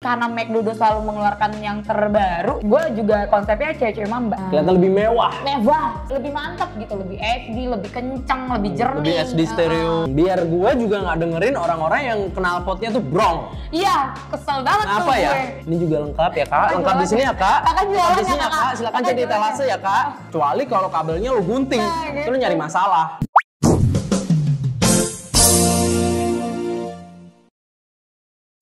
karena McDodo selalu mengeluarkan yang terbaru, gue juga konsepnya cewek-cewek mamba. Kelihatan lebih mewah. Mewah, lebih mantap gitu, lebih HD, lebih kencang, lebih jernih. Lebih HD stereo. Biar gue juga nggak dengerin orang-orang yang knalpotnya tuh brong. Iya, kesel banget tuh Apa ya? gue. Ini juga lengkap ya kak? Lengkap di sini ya kak? Kakak jualan Lengkap di ya, sini ya Kakak? kak? Silakan Kakak jadi jualan etalase ya kak. Kecuali kalau kabelnya lu gunting, Nah, itu lu nyari masalah.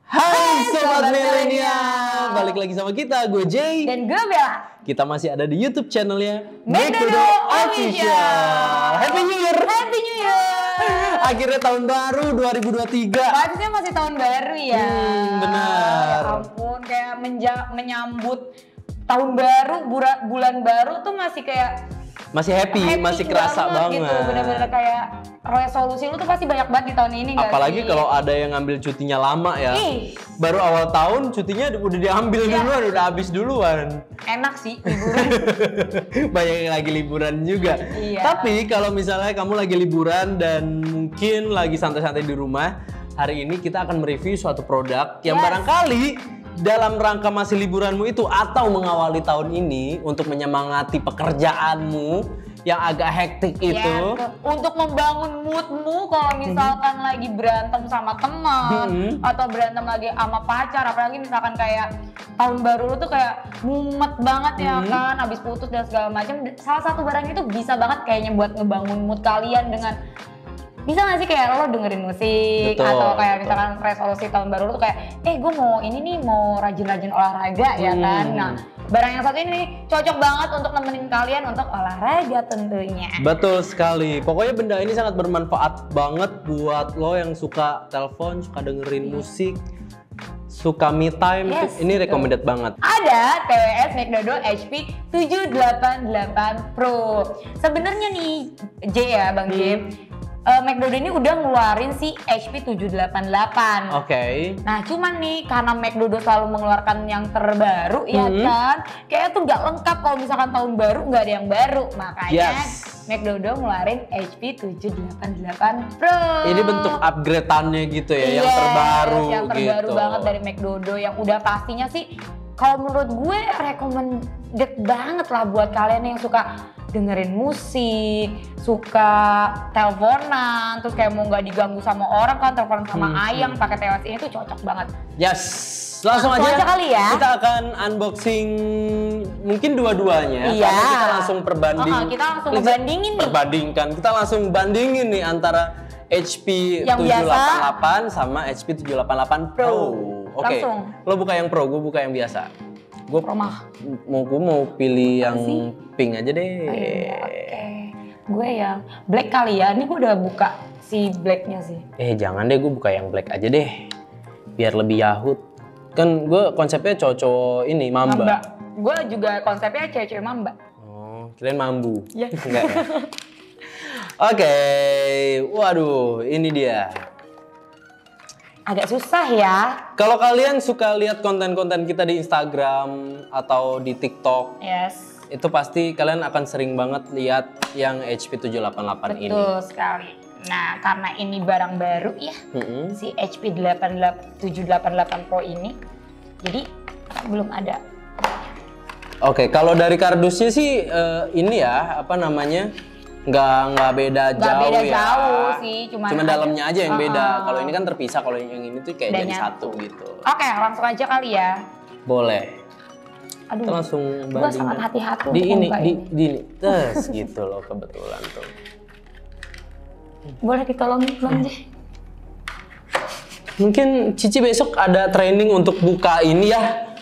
Hai Sobat Milenial, balik lagi sama kita, gue Jay. Dan gue Bella. Kita masih ada di YouTube channelnya McDodo Official. Happy New Year. Happy New Year. Akhirnya tahun baru 2023. Harusnya masih tahun baru ya. Benar. Ya ampun, kayak menyambut tahun baru, bulan baru tuh masih kayak Masih happy, masih kerasa banget. Gitu. Bener-bener kayak resolusi lu tuh pasti banyak banget di tahun ini nggak Apalagi sih? kalau ada yang ngambil cutinya lama ya. Ih. Baru awal tahun cutinya udah diambil duluan, udah habis duluan. Enak sih liburan. Banyak yang lagi liburan juga. Iya. Tapi kalau misalnya kamu lagi liburan dan mungkin lagi santai-santai di rumah, hari ini kita akan mereview suatu produk yang barangkali dalam rangka masih liburanmu itu atau mengawali tahun ini untuk menyemangati pekerjaanmu yang agak hektik itu. Untuk membangun moodmu kalau misalkan lagi berantem sama teman atau berantem lagi sama pacar, apalagi misalkan kayak tahun baru lu tuh kayak mumet banget ya kan, habis putus dan segala macam. Salah satu barang itu bisa banget kayaknya buat ngebangun mood kalian dengan bisa gak sih kayak lo dengerin musik. Betul, atau kayak misalkan resolusi tahun baru lo tuh kayak gue mau ini nih, mau rajin-rajin olahraga ya kan. Nah barang yang satu ini nih cocok banget untuk nemenin kalian untuk olahraga tentunya. Betul sekali, pokoknya benda ini sangat bermanfaat banget buat lo yang suka telepon, suka dengerin musik, suka me time. Ini recommended banget. Ada TWS McDodo HP 788 Pro. Sebenarnya nih J ya Bang J, McDodo ini udah ngeluarin si HP 788. Oke. Nah cuman nih karena McDodo selalu mengeluarkan yang terbaru ya kan, kayak tuh nggak lengkap kalau misalkan tahun baru nggak ada yang baru, makanya McDodo ngeluarin HP 788 Pro. Ini bentuk upgrade-annya gitu ya, yang terbaru yang terbaru gitu. banget dari McDodo, yang udah pastinya sih kalau menurut gue recommended banget lah buat kalian yang suka dengerin musik, suka teleponan, terus kayak mau nggak diganggu sama orang kan, teleponan sama ayang pakai TWS ini tuh cocok banget. Yes, langsung aja kali ya. Kita akan unboxing mungkin dua-duanya. Iya. Karena kita langsung Kita langsung bandingin nih. Kita langsung bandingin nih antara HP yang 788 sama HP 788 Pro. Oke. Langsung. Lo buka yang Pro, gue buka yang biasa. Gue mau pilih yang pink aja deh. Oke. Gue yang black kali ya. Ini gue udah buka si blacknya sih. Jangan deh, gue buka yang black aja deh. Biar lebih yahut. Kan gue konsepnya cowok ini mamba. Gue juga konsepnya cewek-cewek mamba. Oh, kirain mambu. Iya. Enggak ya? Oke. Waduh, ini dia. Agak susah ya. Kalau kalian suka lihat konten-konten kita di Instagram atau di TikTok, itu pasti kalian akan sering banget lihat yang HP 788 ini. Betul sekali. Nah, karena ini barang baru ya, si HP 788 Pro ini, jadi belum ada. Oke, kalau dari kardusnya sih ini ya, apa namanya? Nggak beda jauh sih, cuma dalamnya aja yang beda. Kalau ini kan terpisah, kalau yang ini tuh kayak jadi satu gitu. Oke, langsung aja kali ya. Boleh. Aduh, kita langsung bandingin. Gua sangat hati-hati di ini. Terus gitu loh kebetulan tuh. Boleh ditolongin Bang J? Mungkin Cici besok ada training untuk buka ini ya.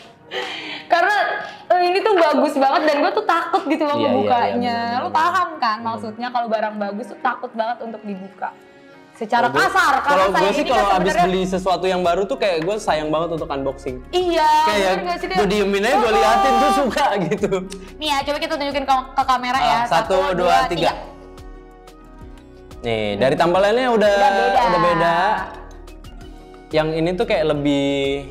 Karena ini tuh bagus banget dan gue tuh takut gitu loh ngebukanya. Lo paham kan maksudnya kalau barang bagus tuh takut banget untuk dibuka. Secara kasar. Kalau gue sih kalau abis beli sesuatu yang baru tuh kayak gue sayang banget untuk unboxing. Iya. Kayak gue diemin aja, gue liatin tuh suka gitu. Nih ya, coba kita tunjukin ke kamera ya. 1, 2, 3. Nih, dari tampilannya udah beda. Yang ini tuh kayak lebih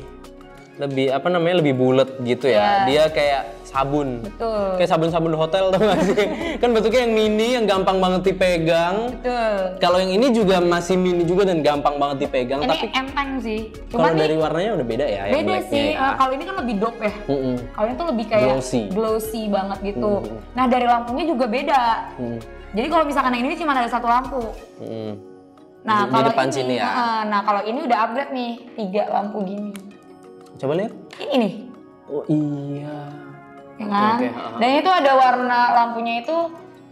lebih apa namanya lebih bulat gitu ya. Dia kayak sabun. Betul. Kayak sabun-sabun hotel tuh gak sih? Kan bentuknya yang mini, yang gampang banget dipegang. Betul. Kalau yang ini juga masih mini juga dan gampang banget dipegang. Ini Tapi enteng sih. kalau dari warnanya udah beda ya. Yang Beda blacknya sih. ya. Kalau ini kan lebih dope ya. Kalau ini tuh lebih kayak glossy banget gitu. Nah dari lampunya juga beda. Jadi kalau misalkan yang ini cuma ada satu lampu. Nah di kalau depan ini, sini ya. nah kalau ini udah upgrade nih, 3 lampu gini. Coba lihat. Ini nih. Oh iya. Ya kan? Oke. Dan itu ada warna lampunya itu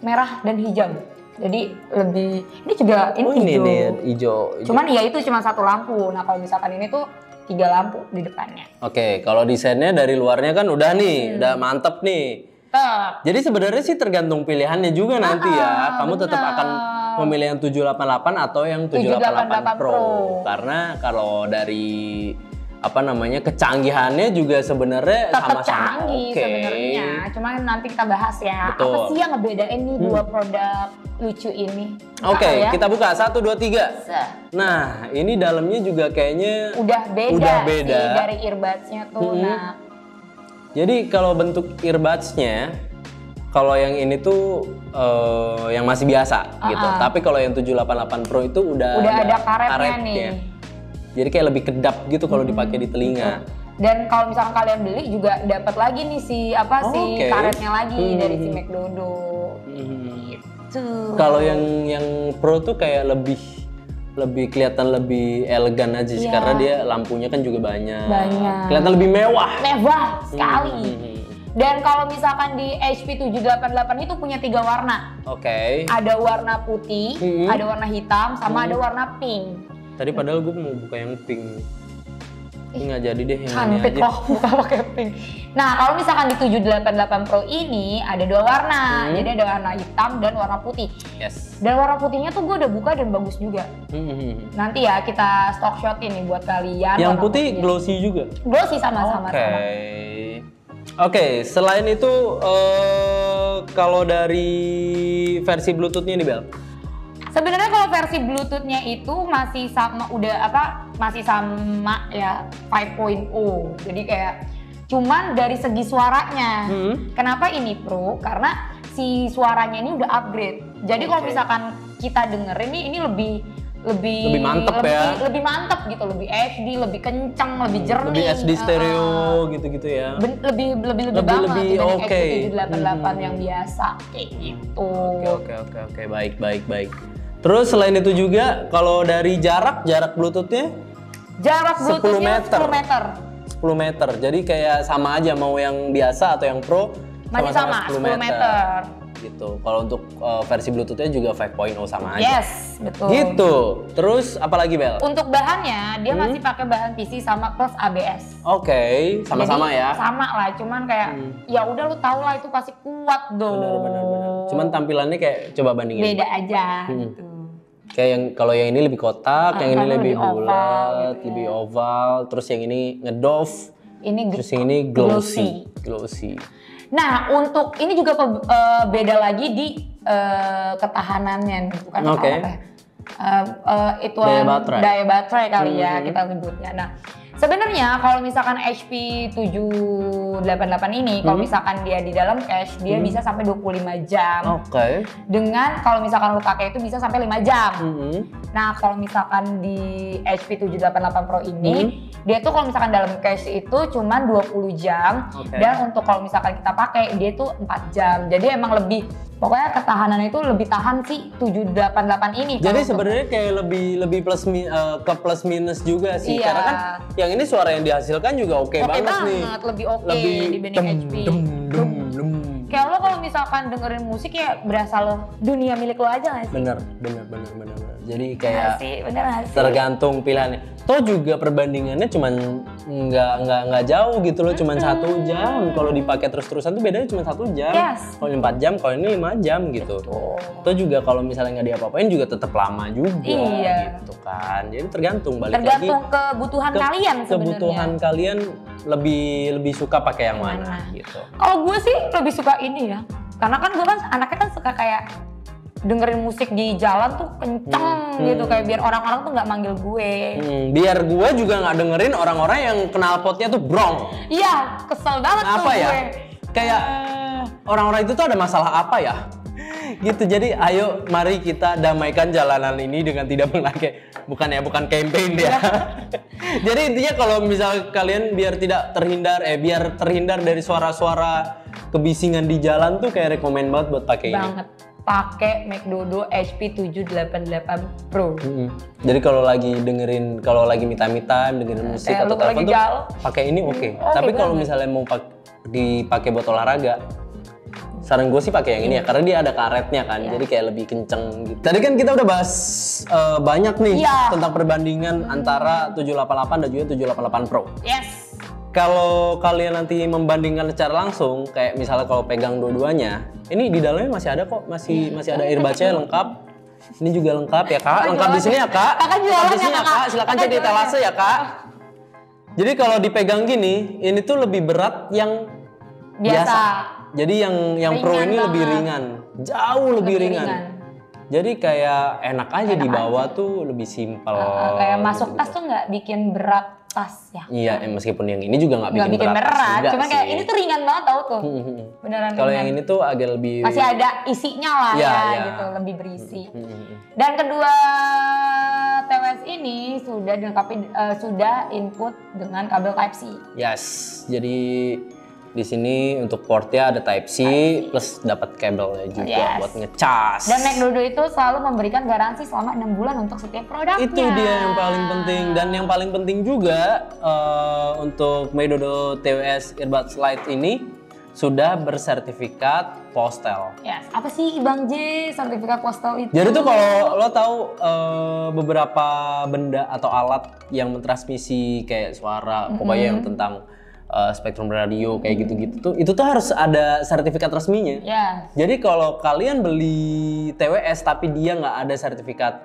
merah dan hijau. Jadi lebih ini juga ini hijau. Ini nih hijau. Cuman ya itu cuma satu lampu. Nah kalau misalkan ini tuh 3 lampu di depannya. Oke, kalau desainnya dari luarnya kan udah nih, udah mantep nih. Jadi sebenarnya sih tergantung pilihannya juga nanti ya. Kamu tetap akan memilih yang 788 atau yang 788 Pro. Karena kalau dari apa namanya kecanggihannya juga sebenarnya tetap sama-sama canggih sebenarnya. Cuma nanti kita bahas ya. Betul. Apa sih yang ngebedain nih dua produk lucu ini? Oke, kita buka 1, 2, 3. Nah, ini dalamnya juga kayaknya udah beda. Sih dari earbuds-nya tuh. Nah, jadi kalau bentuk earbuds-nya, kalau yang ini tuh yang masih biasa gitu. Tapi kalau yang 788 Pro itu udah ada karetnya nih. Jadi kayak lebih kedap gitu kalau dipakai di telinga. Dan kalau misalkan kalian beli juga dapat lagi nih si karetnya lagi dari si McDodo. Gitu. Kalau yang Pro tuh kayak lebih kelihatan lebih elegan aja sih karena dia lampunya kan juga banyak. Kelihatan lebih mewah. Mewah sekali. Dan kalau misalkan di HP 788 itu punya 3 warna. Ada warna putih, ada warna hitam, sama ada warna pink. Tadi padahal gue mau buka yang pink. Ini nggak jadi deh yang ini cantik aja. loh buka pakai pink. Nah kalau misalkan di 788 Pro ini ada 2 warna. Jadi ada warna hitam dan warna putih. Yes. Dan warna putihnya tuh gue udah buka dan bagus juga. Nanti ya kita stock shot ini buat kalian. Yang putih putihnya glossy juga? Glossy sama-sama. Oke, selain itu kalau dari versi Bluetooth-nya nih Bel? Sebenarnya kalau versi Bluetooth-nya itu masih sama masih sama ya 5.0. Jadi kayak cuman dari segi suaranya. Kenapa ini Pro? Karena si suaranya ini udah upgrade. Jadi kalau misalkan kita dengerin ini lebih mantep ya. Lebih mantep gitu, lebih HD, lebih kencang, lebih jernih. Lebih HD stereo gitu-gitu ya. Lebih banget dibanding HP 788 yang biasa kayak gitu. Oke, baik. Terus selain itu juga kalau dari jarak Bluetooth-nya? Jarak Bluetooth-nya 10 meter. 10 meter. Jadi kayak sama aja mau yang biasa atau yang Pro masih sama 10 meter. Gitu. Kalau untuk versi Bluetooth-nya juga 5.0 sama aja. Yes, betul. Gitu. Terus apalagi Bel? Untuk bahannya dia masih pakai bahan PC sama plus ABS. Oke, sama-sama ya. Sama lah, cuman kayak ya udah lu tau lah itu pasti kuat dong. Benar. Cuman tampilannya kayak coba bandingin. Beda aja gitu. Kayak yang kalau yang ini lebih kotak, yang ini lebih bulat, gitu lebih oval, terus yang ini ngedove, terus yang ini glossy. Nah, untuk ini juga beda lagi di ketahanannya, bukan itu daya baterai kali ya kita sebutnya. Nah, sebenarnya kalau misalkan HP 788 ini, kalau misalkan dia di dalam cache, dia bisa sampai 25 jam. Dengan kalau misalkan lu pakai itu bisa sampai 5 jam. Nah, kalau misalkan di HP 788 Pro ini, dia tuh kalau misalkan dalam cache itu cuman 20 jam. Dan untuk kalau misalkan kita pakai, dia tuh 4 jam. Jadi emang lebih, pokoknya ketahanannya itu lebih tahan si 788 ini. Jadi sebenarnya kayak lebih ke plus minus juga sih. Karena kan yang ini suara yang dihasilkan juga oke banget nih. Lebih oke dibanding HP. Kayak lo kalau misalkan dengerin musik ya berasa lo dunia milik lo aja gak sih? Bener. Jadi kayak bener tergantung pilihannya. Toh juga perbandingannya cuman nggak jauh gitu loh, cuman 1 jam. Kalau dipakai terus-terusan tuh bedanya cuma 1 jam. Kalau 4 jam, kalau ini 5 jam gitu. Toh juga kalau misalnya nggak diapa-apain juga tetap lama juga gitu kan. Jadi tergantung lagi kebutuhan kalian sebenarnya. Kebutuhan kalian lebih suka pakai yang mana gitu. Kalau gue sih lebih suka ini ya. Karena kan gue kan anaknya kan suka kayak dengerin musik di jalan tuh kenceng gitu, kayak biar orang-orang tuh nggak manggil gue. Biar gue juga nggak dengerin orang-orang yang knalpotnya tuh brong. Iya, kesel banget tuh Apa ya? gue. Kayak orang-orang itu tuh ada masalah apa ya? Gitu. Jadi ayo mari kita damaikan jalanan ini dengan tidak memakai, bukan campaign ya. Jadi intinya kalau misal kalian biar terhindar dari suara-suara kebisingan di jalan tuh kayak rekomen banget buat pakai ini. Pakai McDodo HP 788 Pro. Jadi kalau lagi me time dengerin musik atau telepon tuh pakai ini oke. Tapi kalau misalnya mau dipakai buat olahraga, saran gue sih pakai yang ini ya, karena dia ada karetnya kan, jadi kayak lebih kenceng gitu. Tadi kan kita udah bahas banyak nih tentang perbandingan antara 788 dan juga 788 Pro. Yes. Kalau kalian nanti membandingkan secara langsung, kayak misalnya kalau pegang dua-duanya, ini di dalamnya masih ada kok, masih ada earbudnya lengkap. Ini juga lengkap ya kak, lengkap di sini ya kak. Lengkap di sini ya kak, silakan cek di etalase ya kak. Jadi kalau dipegang gini, ini tuh lebih berat yang biasa. Jadi yang Pro ini lebih ringan, jauh lebih ringan. Jadi kayak enak aja dibawa tuh, lebih simpel. Kayak masuk tas tuh nggak bikin berat tas ya. Iya, meskipun yang ini juga nggak bikin berat. Cuma kayak ini tuh ringan banget tau tuh. Beneran. Kalau yang ini tuh agak lebih masih ada isinya lah ya gitu, lebih berisi. Dan kedua TWS ini sudah dilengkapi sudah input dengan kabel Type-C. Yes. Jadi di sini untuk portnya ada Type-C plus dapat kabelnya juga buat ngecas. Dan McDodo itu selalu memberikan garansi selama 6 bulan untuk setiap produknya. Itu dia yang paling penting. Dan yang paling penting juga untuk McDodo TWS Earbuds Lite ini sudah bersertifikat Postel. Yes. Apa sih Bang J sertifikat Postel itu? Jadi tuh kalau lo tahu beberapa benda atau alat yang mentransmisi kayak suara, pokoknya yang tentang spektrum radio kayak gitu-gitu tuh, itu tuh harus ada sertifikat resminya. Jadi kalau kalian beli TWS tapi dia nggak ada sertifikat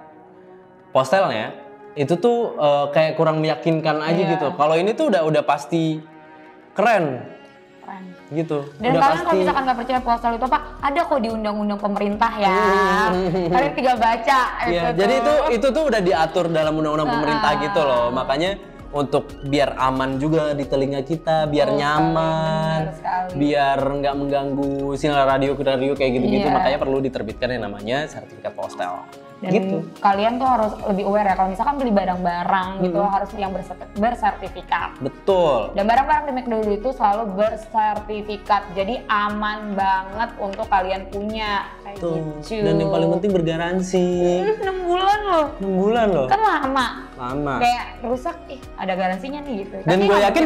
Postelnya, itu tuh kayak kurang meyakinkan aja gitu. Kalau ini tuh udah pasti keren. Gitu. Dan kalian kalau misalkan nggak percaya Postel itu apa, ada kok di undang-undang pemerintah ya. Kalian tinggal baca. Jadi itu tuh udah diatur dalam undang-undang pemerintah gitu loh. Makanya untuk biar aman juga di telinga kita, biar nyaman, biar nggak mengganggu sinyal radio kayak gitu-gitu, makanya perlu diterbitkan yang namanya sertifikat Postel. Dan gitu. Kalian tuh harus lebih aware ya kalau misalkan beli barang-barang gitu harus yang bersertifikat. Betul. Dan barang-barang di McDodo itu selalu bersertifikat, jadi aman banget untuk kalian punya. Kayak gitu. Dan yang paling penting bergaransi. 6 bulan loh. 6 bulan loh. Kan lama. Kayak rusak, ada garansinya nih gitu. Dan gue yakin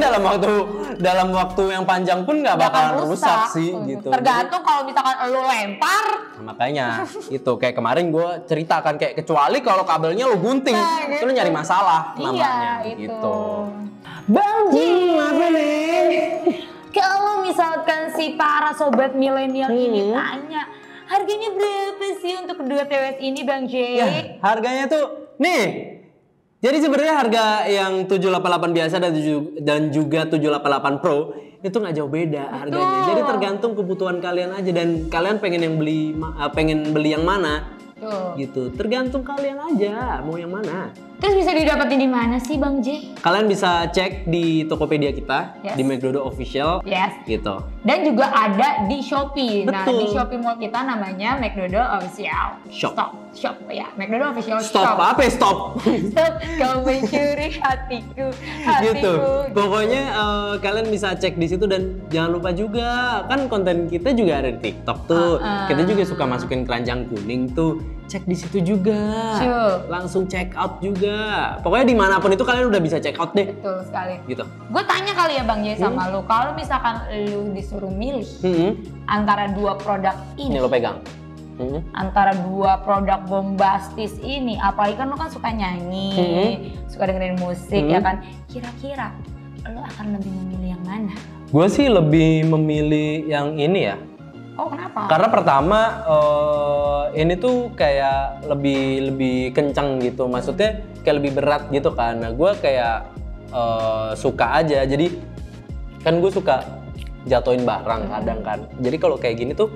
dalam waktu yang panjang pun nggak bakalan rusak sih gitu. Tergantung kalau misalkan lo lempar. Makanya itu kayak kemarin gue ceritakan kayak kecuali kalau kabelnya lo gunting, itu lo nyari masalah namanya gitu. Bang Ji, apa nih? Kalau misalkan si para sobat milenial ini tanya, harganya berapa sih untuk kedua TWS ini Bang J? Harganya tuh nih. Jadi sebenarnya harga yang 788 biasa dan juga 788 Pro itu nggak jauh beda harganya. Jadi tergantung kebutuhan kalian aja dan kalian pengen beli yang mana. Gitu. Tergantung kalian aja mau yang mana. Terus bisa didapetin di mana sih Bang J? Kalian bisa cek di Tokopedia kita, di McDodo Official. Gitu. Dan juga ada di Shopee. Nah, di Shopee Mall kita namanya McDodo Official Shop ya. McDodo Official Shop. Apa ya stop? Stop kau mencuri hatiku. Gitu. Pokoknya kalian bisa cek di situ dan jangan lupa juga kan konten kita juga ada di TikTok tuh. Kita juga suka masukin keranjang kuning tuh. Cek di situ juga. Langsung check out juga. Pokoknya dimanapun itu kalian udah bisa check out deh. Betul sekali. Gitu. Gue tanya kali ya Bang J sama lu, kalau misalkan lu disuruh milih antara dua produk ini lo pegang. Antara dua produk bombastis ini, apalagi kan lu kan suka nyanyi, suka dengerin musik ya kan. Kira-kira lu akan lebih memilih yang mana? Gue sih lebih memilih yang ini ya. Oh, kenapa? Karena pertama ini tuh kayak lebih kencang gitu, maksudnya kayak lebih berat gitu kan. Nah gue kayak suka aja, jadi kan gue suka jatuhin barang kadang kan. Jadi kalau kayak gini tuh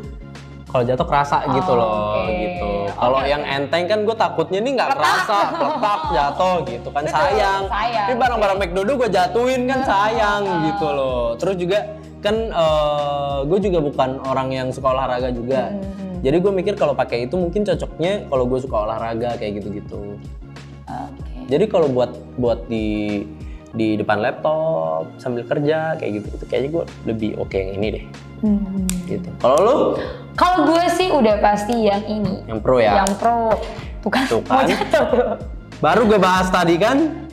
Kalau jatuh kerasa gitu loh, oke. gitu. Kalau yang enteng kan gue takutnya nih nggak kerasa, letak jatuh gitu kan. Betul, sayang. sayang. Ini barang-barang McDodo gue jatuhin kan sayang gitu loh. Terus juga kan gue juga bukan orang yang suka olahraga juga. Jadi gue mikir kalau pakai itu mungkin cocoknya kalau gue suka olahraga kayak gitu-gitu. Oke. Jadi kalau buat di depan laptop sambil kerja kayak gitu kayaknya gue lebih oke yang ini deh. Gitu. Kalau lu? Kalau gue sih udah pasti yang ini. Yang pro ya? Yang pro. Bukan Tuh mau kan. jatuh, bro. Baru gue bahas tadi kan?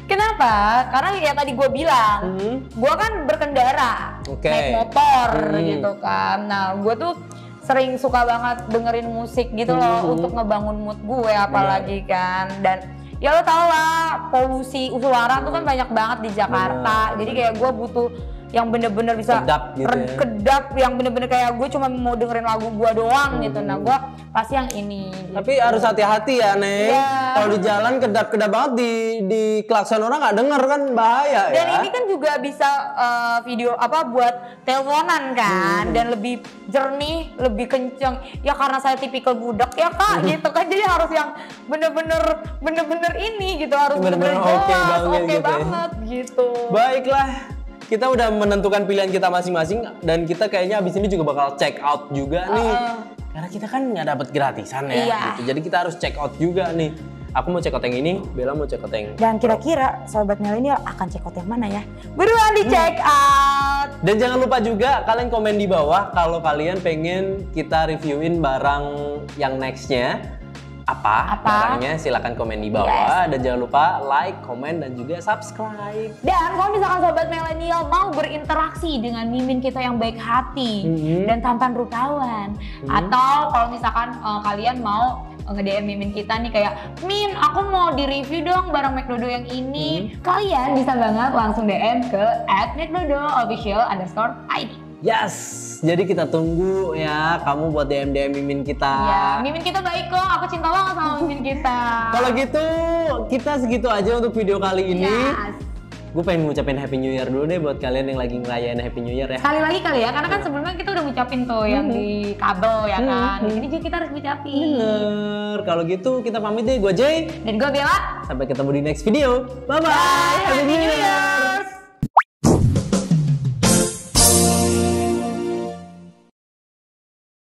Kenapa? Karena ya tadi gue bilang, gue kan berkendara, Oke. naik motor gitu kan. Nah, gue tuh sering suka banget dengerin musik gitu loh untuk ngebangun mood gue apalagi kan. Dan ya lo tau lah, polusi suara tuh kan banyak banget di Jakarta. Jadi kayak gue butuh yang bener-bener bisa Kedap gitu ya. kedap, yang bener-bener kayak gue cuma mau dengerin lagu gue doang gitu. Nah, gue pasti yang ini. Tapi harus hati-hati ya, Neng. Iya. Kalau di jalan kedap-kedap banget di klakson orang nggak denger kan bahaya ya. Dan ini kan juga bisa video apa buat teleponan kan, dan lebih jernih, lebih kenceng. Ya karena saya tipikal budak ya kak, gitu kan. Jadi harus yang bener-bener ini gitu, harus Bener-bener bener-bener oke jelas, banget oke gitu ya. banget gitu. Baiklah, kita udah menentukan pilihan kita masing-masing dan kita kayaknya abis ini juga bakal check out juga nih. Karena kita kan nggak dapet gratisan ya. Iya. Gitu. Jadi kita harus check out juga nih. Aku mau check out yang ini, Bella mau check out yang Dan kira-kira sobat milenial akan check out yang mana ya? Buruan di check out. Dan jangan lupa juga kalian komen di bawah kalau kalian pengen kita reviewin barang yang nextnya apa barangnya, silakan komen di bawah. Dan jangan lupa like, komen, dan juga subscribe. Dan kalau misalkan sobat milenial mau berinteraksi dengan mimin kita yang baik hati dan tampan rupawan, atau kalau misalkan kalian mau nge-DM mimin kita nih kayak, Min, aku mau di-review dong barang McDodo yang ini. Kalian bisa banget langsung DM ke @McDodoofficial_ID. Yes, jadi kita tunggu ya kamu buat DM mimin kita. Ya, mimin kita baik kok. Aku cinta banget sama mimin kita. Kalau gitu kita segitu aja untuk video kali ini. Yes. Gue pengen ngucapin Happy New Year dulu deh buat kalian yang lagi ngerayain Happy New Year ya. Sekali lagi kali ya, karena kan sebelumnya kita udah ngucapin tuh yang di kabel ya kan. Ini juga kita harus ngucapin. Bener. Kalau gitu kita pamit deh. Gue Jay Dan gue Bella. sampai ketemu di next video. Bye bye. Happy New Year.